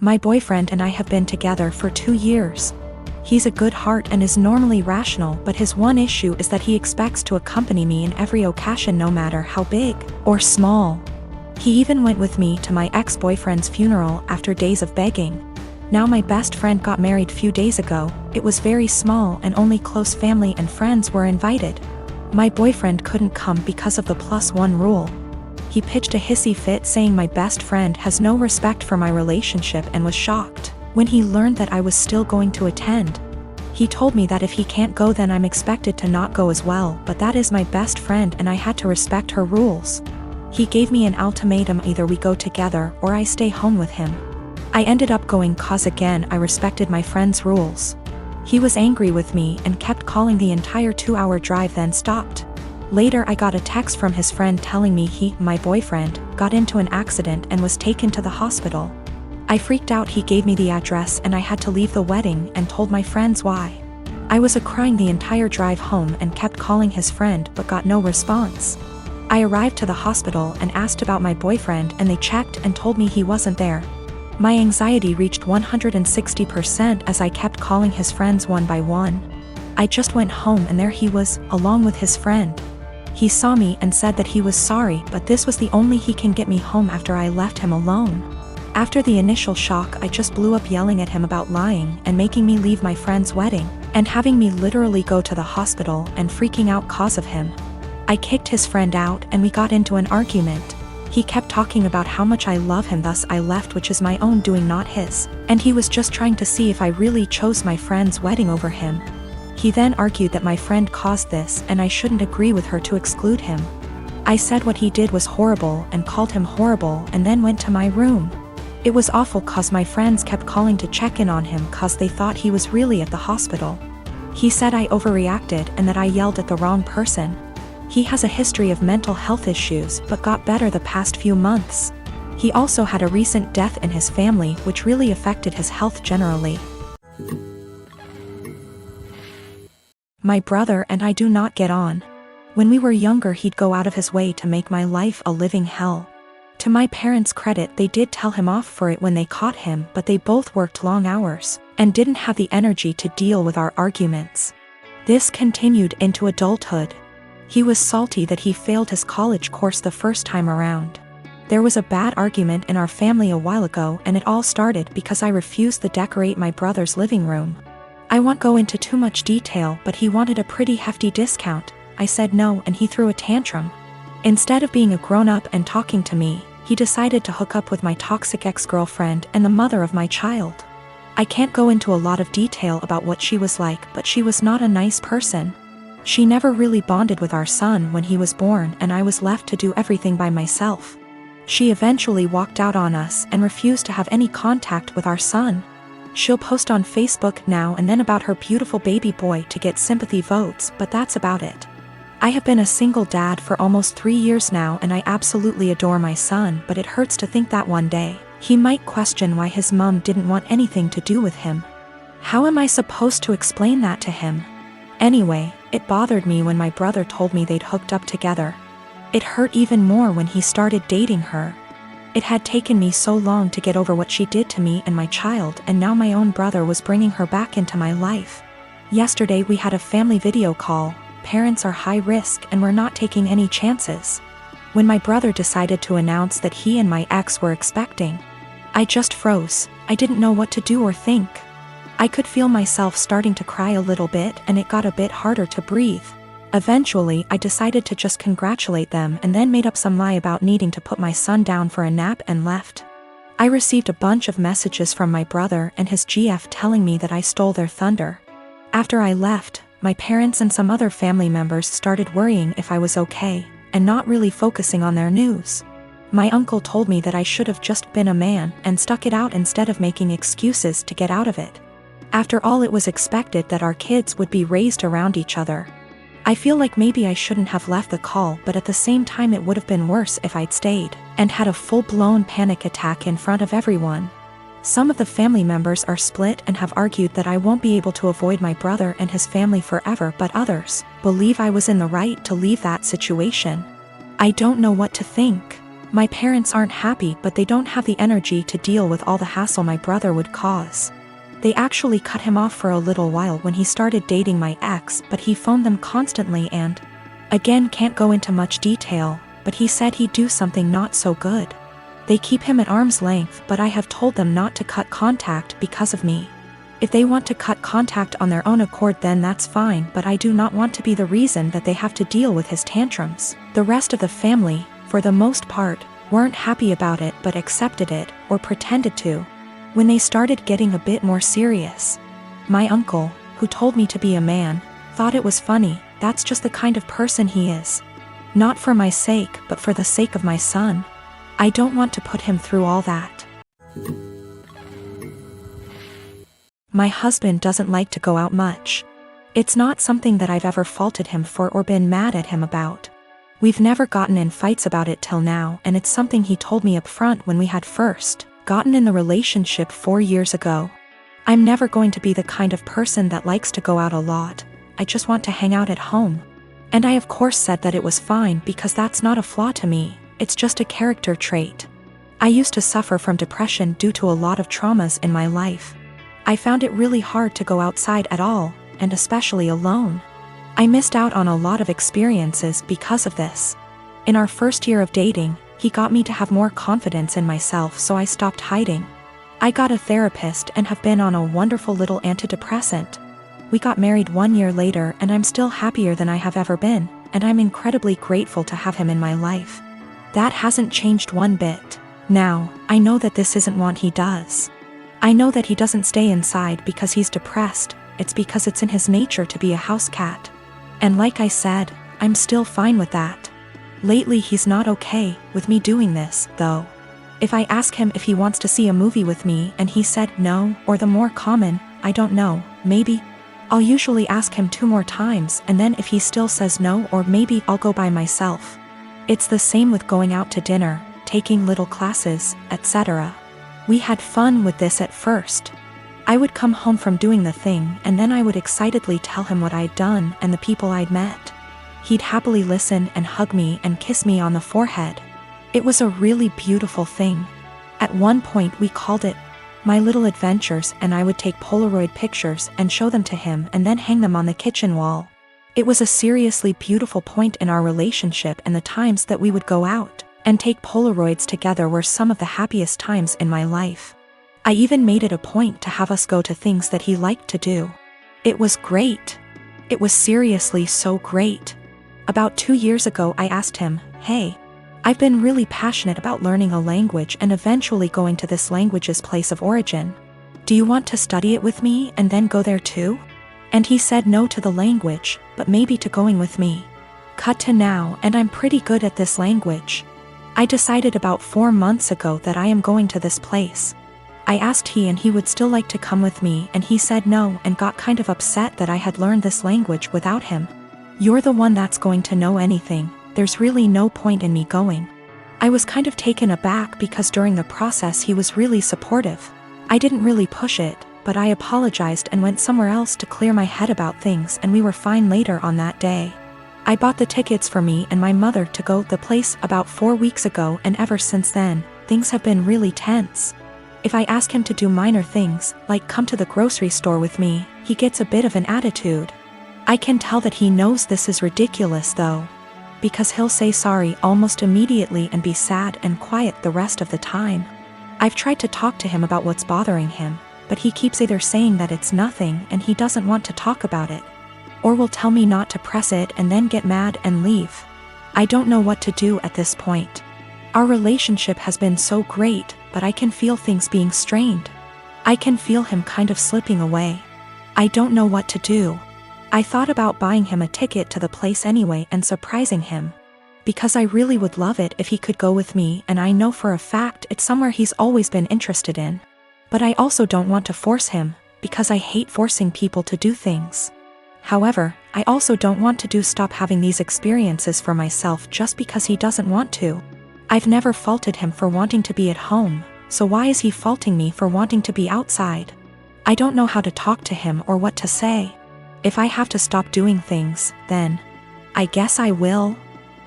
My boyfriend and I have been together for 2 years. He's a good heart and is normally rational, but his one issue is that he expects to accompany me in every occasion no matter how big or small. He even went with me to my ex-boyfriend's funeral after days of begging. Now my best friend got married few days ago. It was very small and only close family and friends were invited. My boyfriend couldn't come because of the +1 rule. He pitched a hissy fit saying my best friend has no respect for my relationship and was shocked when he learned that I was still going to attend. He told me that if he can't go then I'm expected to not go as well, but that is my best friend and I had to respect her rules. He gave me an ultimatum: either we go together or I stay home with him. I ended up going cause again I respected my friend's rules. He was angry with me and kept calling the entire 2-hour drive, then stopped. Later I got a text from his friend telling me my boyfriend, got into an accident and was taken to the hospital. I freaked out. He gave me the address and I had to leave the wedding and told my friends why. I was crying the entire drive home and kept calling his friend but got no response. I arrived to the hospital and asked about my boyfriend and they checked and told me he wasn't there. My anxiety reached 160% as I kept calling his friends one by one. I just went home and there he was, along with his friend. He saw me and said that he was sorry, but this was the only he can get me home after I left him alone. After the initial shock, I just blew up yelling at him about lying and making me leave my friend's wedding, and having me literally go to the hospital and freaking out cause of him. I kicked his friend out and we got into an argument. He kept talking about how much I love him, thus I left, which is my own doing, not his, and he was just trying to see if I really chose my friend's wedding over him. He then argued that my friend caused this and I shouldn't agree with her to exclude him. I said what he did was horrible and called him horrible and then went to my room. It was awful cause my friends kept calling to check in on him cause they thought he was really at the hospital. He said I overreacted and that I yelled at the wrong person. He has a history of mental health issues but got better the past few months. He also had a recent death in his family which really affected his health generally. My brother and I do not get on. When we were younger he'd go out of his way to make my life a living hell. To my parents' credit, they did tell him off for it when they caught him, but they both worked long hours and didn't have the energy to deal with our arguments. This continued into adulthood. He was salty that he failed his college course the first time around. There was a bad argument in our family a while ago and it all started because I refused to decorate my brother's living room. I won't go into too much detail, but he wanted a pretty hefty discount. I said no and he threw a tantrum. Instead of being a grown-up and talking to me, he decided to hook up with my toxic ex-girlfriend and the mother of my child. I can't go into a lot of detail about what she was like, but she was not a nice person. She never really bonded with our son when he was born and I was left to do everything by myself. She eventually walked out on us and refused to have any contact with our son. She'll post on Facebook now and then about her beautiful baby boy to get sympathy votes, but that's about it. I have been a single dad for almost 3 years now and I absolutely adore my son, but it hurts to think that one day he might question why his mom didn't want anything to do with him. How am I supposed to explain that to him? Anyway, it bothered me when my brother told me they'd hooked up together. It hurt even more when he started dating her. It had taken me so long to get over what she did to me and my child, and now my own brother was bringing her back into my life. Yesterday we had a family video call. Parents are high risk and we're not taking any chances. When my brother decided to announce that he and my ex were expecting, I just froze. I didn't know what to do or think. I could feel myself starting to cry a little bit and it got a bit harder to breathe. Eventually, I decided to just congratulate them and then made up some lie about needing to put my son down for a nap and left. I received a bunch of messages from my brother and his GF telling me that I stole their thunder. After I left, my parents and some other family members started worrying if I was okay, and not really focusing on their news. My uncle told me that I should have just been a man and stuck it out instead of making excuses to get out of it. After all, it was expected that our kids would be raised around each other. I feel like maybe I shouldn't have left the call, but at the same time it would have been worse if I'd stayed and had a full-blown panic attack in front of everyone. Some of the family members are split and have argued that I won't be able to avoid my brother and his family forever, but others believe I was in the right to leave that situation. I don't know what to think. My parents aren't happy, but they don't have the energy to deal with all the hassle my brother would cause. They actually cut him off for a little while when he started dating my ex, but he phoned them constantly and, again, can't go into much detail, but he said he'd do something not so good. They keep him at arm's length, but I have told them not to cut contact because of me. If they want to cut contact on their own accord, then that's fine, but I do not want to be the reason that they have to deal with his tantrums. The rest of the family, for the most part, weren't happy about it but accepted it, or pretended to. When they started getting a bit more serious, my uncle, who told me to be a man, thought it was funny. That's just the kind of person he is. Not for my sake, but for the sake of my son. I don't want to put him through all that. My husband doesn't like to go out much. It's not something that I've ever faulted him for or been mad at him about. We've never gotten in fights about it till now, and it's something he told me up front when we had first gotten in the relationship 4 years ago. I'm never going to be the kind of person that likes to go out a lot. I just want to hang out at home. And I of course said that it was fine because that's not a flaw to me, it's just a character trait. I used to suffer from depression due to a lot of traumas in my life. I found it really hard to go outside at all, and especially alone. I missed out on a lot of experiences because of this. In our first year of dating, he got me to have more confidence in myself, so I stopped hiding. I got a therapist and have been on a wonderful little antidepressant. We got married 1 year later and I'm still happier than I have ever been, and I'm incredibly grateful to have him in my life. That hasn't changed one bit. Now, I know that this isn't what he does. I know that he doesn't stay inside because he's depressed, it's because it's in his nature to be a house cat. And like I said, I'm still fine with that. Lately he's not okay with me doing this, though. If I ask him if he wants to see a movie with me and he said no, or the more common, I don't know, maybe, I'll usually ask him 2 more times, and then if he still says no, or maybe I'll go by myself. It's the same with going out to dinner, taking little classes, etc. We had fun with this at first. I would come home from doing the thing and then I would excitedly tell him what I'd done and the people I'd met. He'd happily listen and hug me and kiss me on the forehead. It was a really beautiful thing. At one point we called it My Little Adventures, and I would take Polaroid pictures and show them to him and then hang them on the kitchen wall. It was a seriously beautiful point in our relationship, and the times that we would go out and take Polaroids together were some of the happiest times in my life. I even made it a point to have us go to things that he liked to do. It was great. It was seriously so great. About 2 years ago I asked him, "Hey, I've been really passionate about learning a language and eventually going to this language's place of origin. Do you want to study it with me and then go there too?" And he said no to the language, but maybe to going with me. Cut to now, and I'm pretty good at this language. I decided about 4 months ago that I am going to this place. I asked he and he would still like to come with me, and he said no and got kind of upset that I had learned this language without him. "You're the one that's going to know anything. There's really no point in me going." I was kind of taken aback because during the process he was really supportive. I didn't really push it, but I apologized and went somewhere else to clear my head about things, and we were fine later on that day. I bought the tickets for me and my mother to go to the place about 4 weeks ago, and ever since then, things have been really tense. If I ask him to do minor things, like come to the grocery store with me, he gets a bit of an attitude. I can tell that he knows this is ridiculous though, because he'll say sorry almost immediately and be sad and quiet the rest of the time. I've tried to talk to him about what's bothering him, but he keeps either saying that it's nothing and he doesn't want to talk about it, or will tell me not to press it and then get mad and leave. I don't know what to do at this point. Our relationship has been so great, but I can feel things being strained. I can feel him kind of slipping away. I don't know what to do. I thought about buying him a ticket to the place anyway and surprising him, because I really would love it if he could go with me, and I know for a fact it's somewhere he's always been interested in. But I also don't want to force him, because I hate forcing people to do things. However, I also don't want to stop having these experiences for myself just because he doesn't want to. I've never faulted him for wanting to be at home, so why is he faulting me for wanting to be outside? I don't know how to talk to him or what to say. If I have to stop doing things, then I guess I will.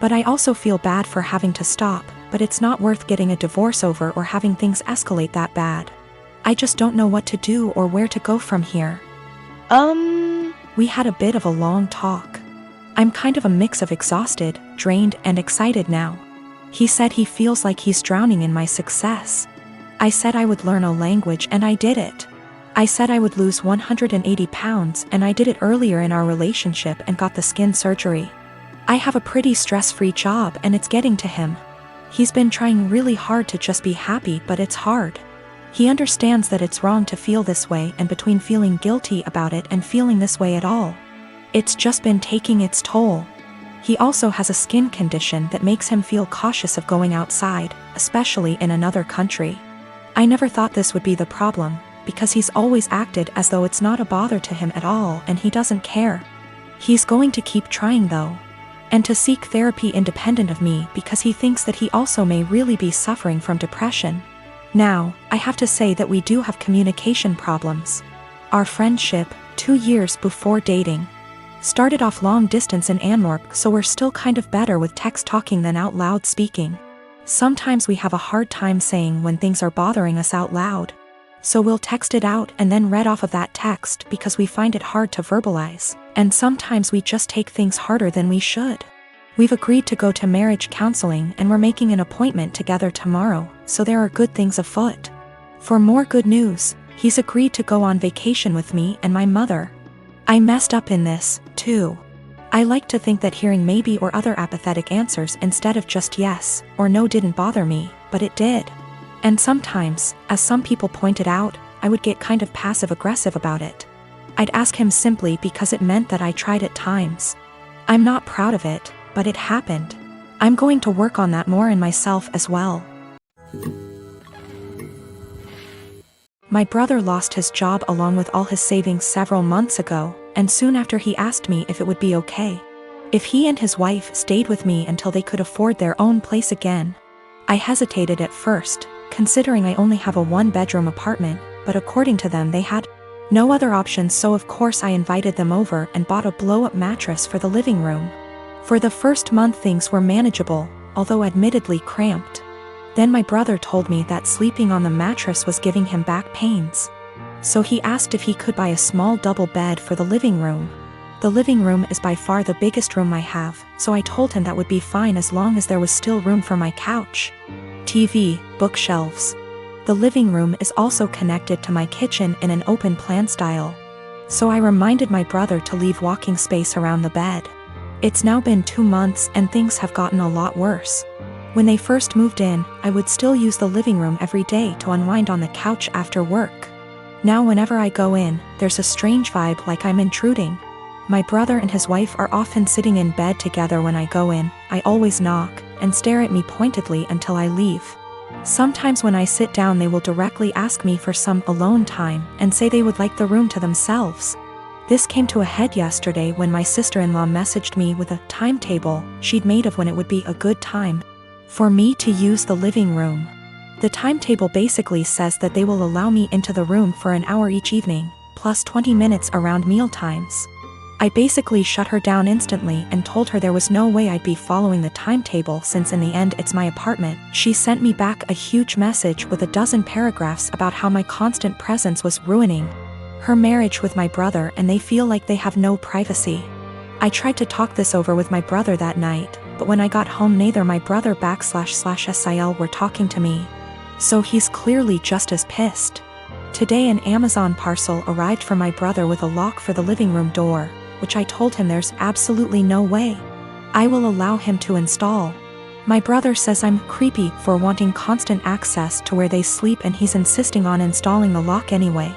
But I also feel bad for having to stop, but it's not worth getting a divorce over or having things escalate that bad. I just don't know what to do or where to go from here. We had a bit of a long talk. I'm kind of a mix of exhausted, drained, and excited now. He said he feels like he's drowning in my success. I said I would learn a language and I did it. I said I would lose 180 pounds and I did it earlier in our relationship and got the skin surgery. I have a pretty stress-free job and it's getting to him. He's been trying really hard to just be happy, but it's hard. He understands that it's wrong to feel this way, and between feeling guilty about it and feeling this way at all, it's just been taking its toll. He also has a skin condition that makes him feel cautious of going outside, especially in another country. I never thought this would be the problem, because he's always acted as though it's not a bother to him at all and he doesn't care. He's going to keep trying though, and to seek therapy independent of me because he thinks that he also may really be suffering from depression. Now, I have to say that we do have communication problems. Our friendship, 2 years before dating, started off long distance in Antwerp, so we're still kind of better with text talking than out loud speaking. Sometimes we have a hard time saying when things are bothering us out loud. So we'll text it out and then read off of that text because we find it hard to verbalize, and sometimes we just take things harder than we should. We've agreed to go to marriage counseling and we're making an appointment together tomorrow, so there are good things afoot. For more good news, he's agreed to go on vacation with me and my mother. I messed up in this, too. I like to think that hearing maybe or other apathetic answers instead of just yes or no didn't bother me, but it did. And sometimes, as some people pointed out, I would get kind of passive-aggressive about it. I'd ask him simply because it meant that I tried at times. I'm not proud of it, but it happened. I'm going to work on that more in myself as well. My brother lost his job along with all his savings several months ago, and soon after he asked me if it would be okay if he and his wife stayed with me until they could afford their own place again. I hesitated at first, considering I only have a 1-bedroom apartment, but according to them they had no other options, so of course I invited them over and bought a blow-up mattress for the living room. For the first month things were manageable, although admittedly cramped. Then my brother told me that sleeping on the mattress was giving him back pains. So he asked if he could buy a small double bed for the living room. The living room is by far the biggest room I have, so I told him that would be fine as long as there was still room for my couch, TV, bookshelves. The living room is also connected to my kitchen in an open plan style. So I reminded my brother to leave walking space around the bed. It's now been 2 months and things have gotten a lot worse. When they first moved in, I would still use the living room every day to unwind on the couch after work. Now whenever I go in, there's a strange vibe like I'm intruding. My brother and his wife are often sitting in bed together when I go in. I always knock and stare at me pointedly until I leave. Sometimes when I sit down they will directly ask me for some alone time and say they would like the room to themselves. This came to a head yesterday when my sister-in-law messaged me with a timetable she'd made of when it would be a good time for me to use the living room. The timetable basically says that they will allow me into the room for an hour each evening, plus 20 minutes around meal times. I basically shut her down instantly and told her there was no way I'd be following the timetable since in the end it's my apartment. She sent me back a huge message with a dozen paragraphs about how my constant presence was ruining her marriage with my brother and they feel like they have no privacy. I tried to talk this over with my brother that night, but when I got home neither my brother //SIL were talking to me. So he's clearly just as pissed. Today an Amazon parcel arrived for my brother with a lock for the living room door, which I told him there's absolutely no way I will allow him to install. My brother says I'm creepy for wanting constant access to where they sleep and he's insisting on installing the lock anyway.